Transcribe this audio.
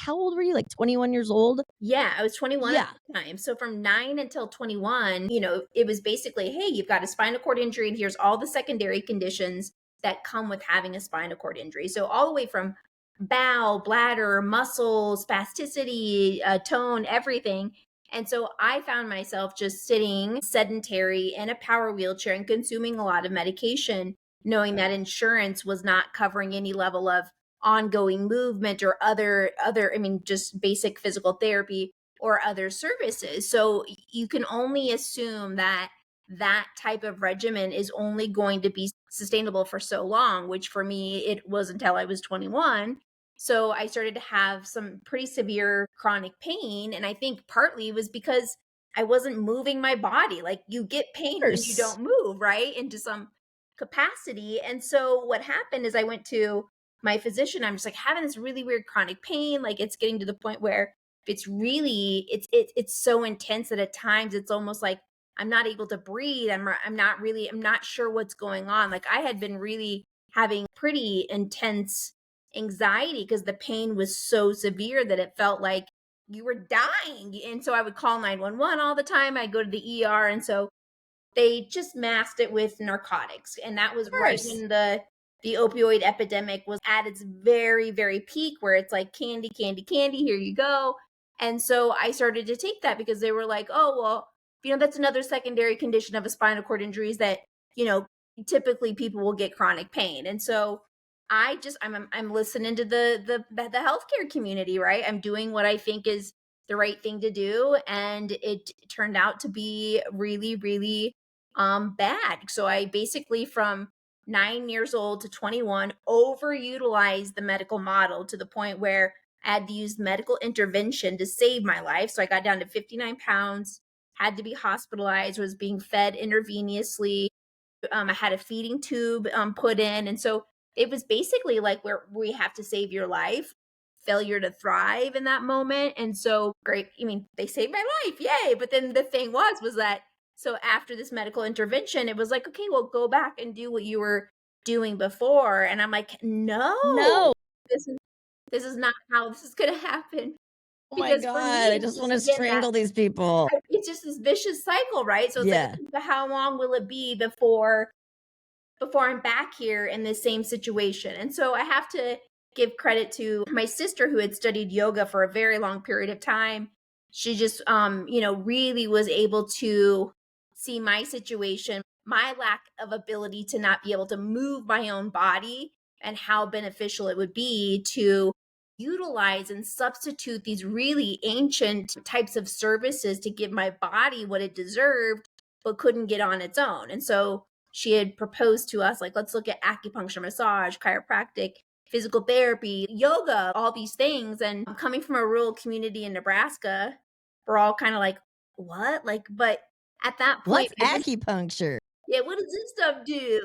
how old were you? Like 21 years old? Yeah, I was 21 at Yeah. the time. So from 9 until 21, it was basically, hey, you've got a spinal cord injury, and here's all the secondary conditions that come with having a spinal cord injury. So all the way from bowel, bladder, muscle, spasticity, tone, everything. And so I found myself just sitting sedentary in a power wheelchair and consuming a lot of medication, knowing that insurance was not covering any level of ongoing movement or other I mean just basic physical therapy or other services. So you can only assume that that type of regimen is only going to be sustainable for so long, which for me it was until I was 21. So I started to have some pretty severe chronic pain, and I think partly was because I wasn't moving my body. Like, you get pain when you Course. don't move, right? Into some capacity. And so what happened is I went to my physician. I'm just like having this really weird chronic pain. Like, it's getting to the point where it's really it's so intense that at times it's almost like I'm not able to breathe. I'm not sure what's going on. Like, I had been really having pretty intense anxiety because the pain was so severe that it felt like you were dying. And so I would call 911 all the time. I'd go to the ER. And so they just masked it with narcotics, and that was Of right course. when the opioid epidemic was at its very, very peak, where it's like candy, candy, candy, here you go. And so I started to take that because they were like, oh, well, that's another secondary condition of a spinal cord injury, is that, you know, typically people will get chronic pain. And so I'm listening to the healthcare community, right? I'm doing what I think is the right thing to do. And it turned out to be really, really bad. So I basically, from 9 years old to 21, overutilized the medical model to the point where I had to use medical intervention to save my life. So I got down to 59 pounds, had to be hospitalized, was being fed intravenously. I had a feeding tube put in. And so it was basically like where we have to save your life, failure to thrive in that moment. And so great. I mean, they saved my life. Yay. But then the thing was that, so after this medical intervention, it was like, okay, well, go back and do what you were doing before. And I'm like, no, No. this is this is not how this is going to happen. Oh my Because for God. me, I it was just want just to again that strangle these people. it's just this vicious cycle, right? So it's like, Yeah. okay, but how long will it be before I'm back here in the same situation? And so I have to give credit to my sister, who had studied yoga for a very long period of time. She just really was able to see my situation, my lack of ability to not be able to move my own body, and how beneficial it would be to utilize and substitute these really ancient types of services to give my body what it deserved but couldn't get on its own. And so she had proposed to us, like, let's look at acupuncture, massage, chiropractic, physical therapy, yoga, all these things. And coming from a rural community in Nebraska, we're all kind of like, what? Like, but at that point, What's acupuncture? yeah, what does this stuff do?